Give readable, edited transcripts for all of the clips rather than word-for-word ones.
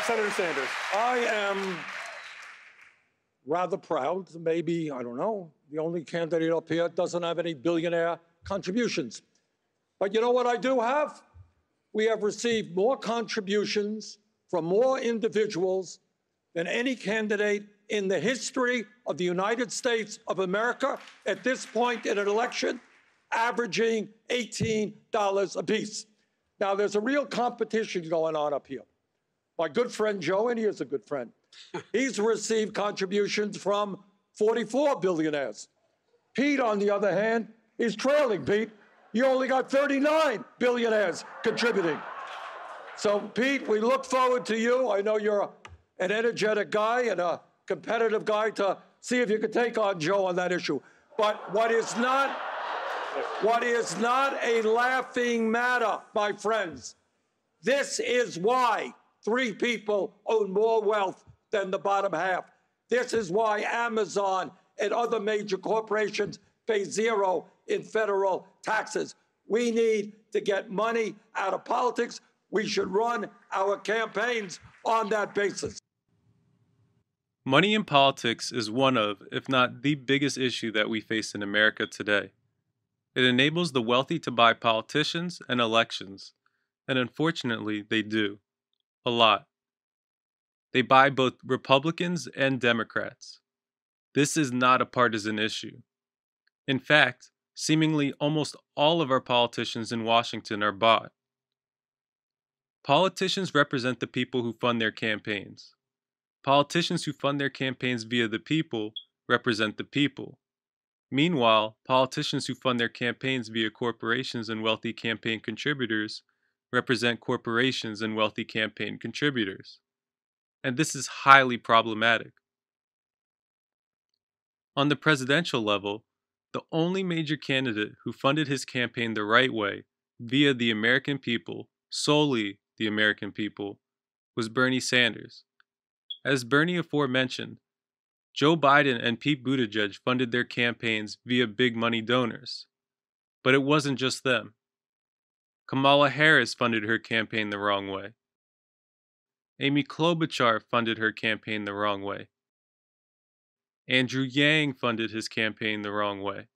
Senator Sanders. I am rather proud, maybe, I don't know, the only candidate up here doesn't have any billionaire contributions. But you know what I do have? We have received more contributions from more individuals than any candidate in the history of the United States of America at this point in an election, averaging $18 apiece. Now, there's a real competition going on up here. My good friend Joe, and he is a good friend, he's received contributions from 44 billionaires. Pete, on the other hand, is trailing. Pete, you only got 39 billionaires contributing. So, Pete, we look forward to you. I know you're an energetic guy and a competitive guy to see if you can take on Joe on that issue. But what is not a laughing matter, my friends, this is why 3 people own more wealth than the bottom half. This is why Amazon and other major corporations pay 0 in federal taxes. We need to get money out of politics. We should run our campaigns on that basis. Money in politics is one of, if not the biggest issue that we face in America today. It enables the wealthy to buy politicians and elections, and unfortunately, they do. A lot. They buy both Republicans and Democrats. This is not a partisan issue. In fact, seemingly almost all of our politicians in Washington are bought. Politicians represent the people who fund their campaigns. Politicians who fund their campaigns via the people represent the people. Meanwhile, politicians who fund their campaigns via corporations and wealthy campaign contributors represent corporations and wealthy campaign contributors. And this is highly problematic. On the presidential level, the only major candidate who funded his campaign the right way, via the American people, solely the American people, was Bernie Sanders. As Bernie aforementioned, Joe Biden and Pete Buttigieg funded their campaigns via big money donors. But it wasn't just them. Kamala Harris funded her campaign the wrong way. Amy Klobuchar funded her campaign the wrong way. Andrew Yang funded his campaign the wrong way.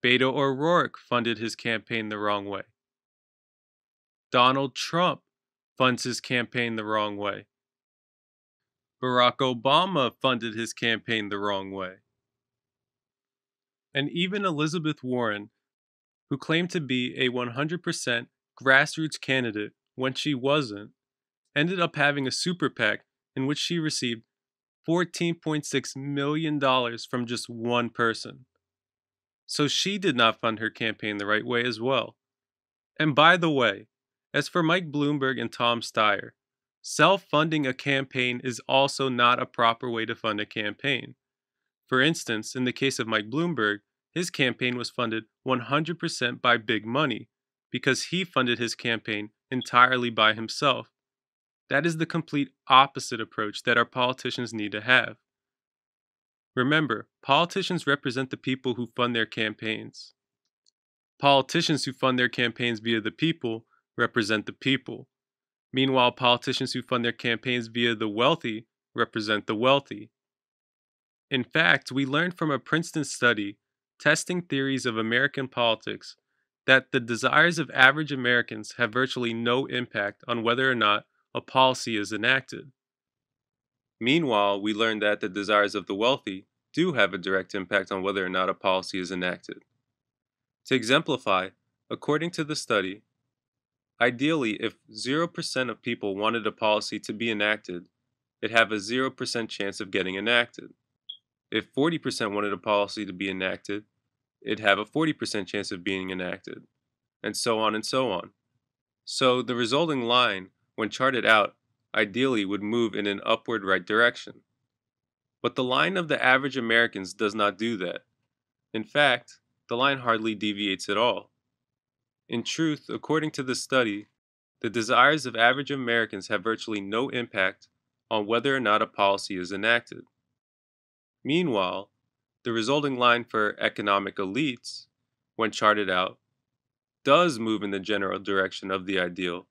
Beto O'Rourke funded his campaign the wrong way. Donald Trump funds his campaign the wrong way. Barack Obama funded his campaign the wrong way. And even Elizabeth Warren, who claimed to be a 100% grassroots candidate when she wasn't, ended up having a super PAC in which she received $14.6 million from just one person. So she did not fund her campaign the right way as well. And by the way, as for Mike Bloomberg and Tom Steyer, self-funding a campaign is also not a proper way to fund a campaign. For instance, in the case of Mike Bloomberg, his campaign was funded 100% by big money because he funded his campaign entirely by himself. That is the complete opposite approach that our politicians need to have. Remember, politicians represent the people who fund their campaigns. Politicians who fund their campaigns via the people represent the people. Meanwhile, politicians who fund their campaigns via the wealthy represent the wealthy. In fact, we learned from a Princeton study testing theories of American politics that the desires of average Americans have virtually no impact on whether or not a policy is enacted. Meanwhile, we learned that the desires of the wealthy do have a direct impact on whether or not a policy is enacted. To exemplify, according to the study, ideally, if 0% of people wanted a policy to be enacted, it'd have a 0% chance of getting enacted. If 40% wanted a policy to be enacted, it'd have a 40% chance of being enacted, and so on and so on. So the resulting line, when charted out, ideally would move in an upward right direction. But the line of the average Americans does not do that. In fact, the line hardly deviates at all. In truth, according to the study, the desires of average Americans have virtually no impact on whether or not a policy is enacted. Meanwhile, the resulting line for economic elites, when charted out, does move in the general direction of the ideal,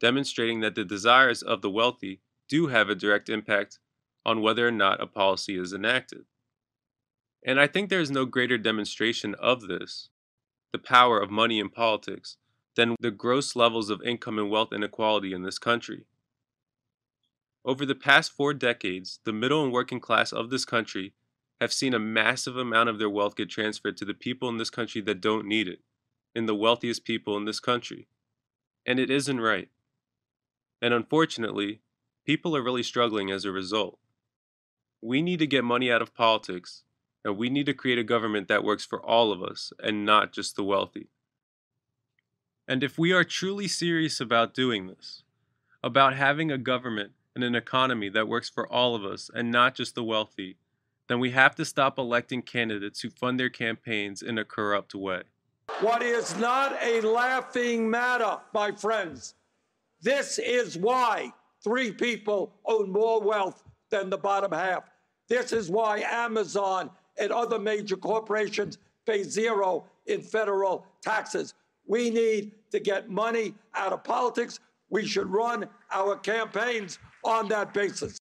demonstrating that the desires of the wealthy do have a direct impact on whether or not a policy is enacted. And I think there is no greater demonstration of this, the power of money in politics, than the gross levels of income and wealth inequality in this country. Over the past 4 decades, the middle and working class of this country have seen a massive amount of their wealth get transferred to the people in this country that don't need it, and the wealthiest people in this country. And it isn't right. And unfortunately, people are really struggling as a result. We need to get money out of politics, and we need to create a government that works for all of us and not just the wealthy. And if we are truly serious about doing this, about having a government and an economy that works for all of us and not just the wealthy, then we have to stop electing candidates who fund their campaigns in a corrupt way. What is not a laughing matter, my friends. This is why 3 people own more wealth than the bottom half. This is why Amazon and other major corporations pay 0 in federal taxes. We need to get money out of politics. We should run our campaigns on that basis.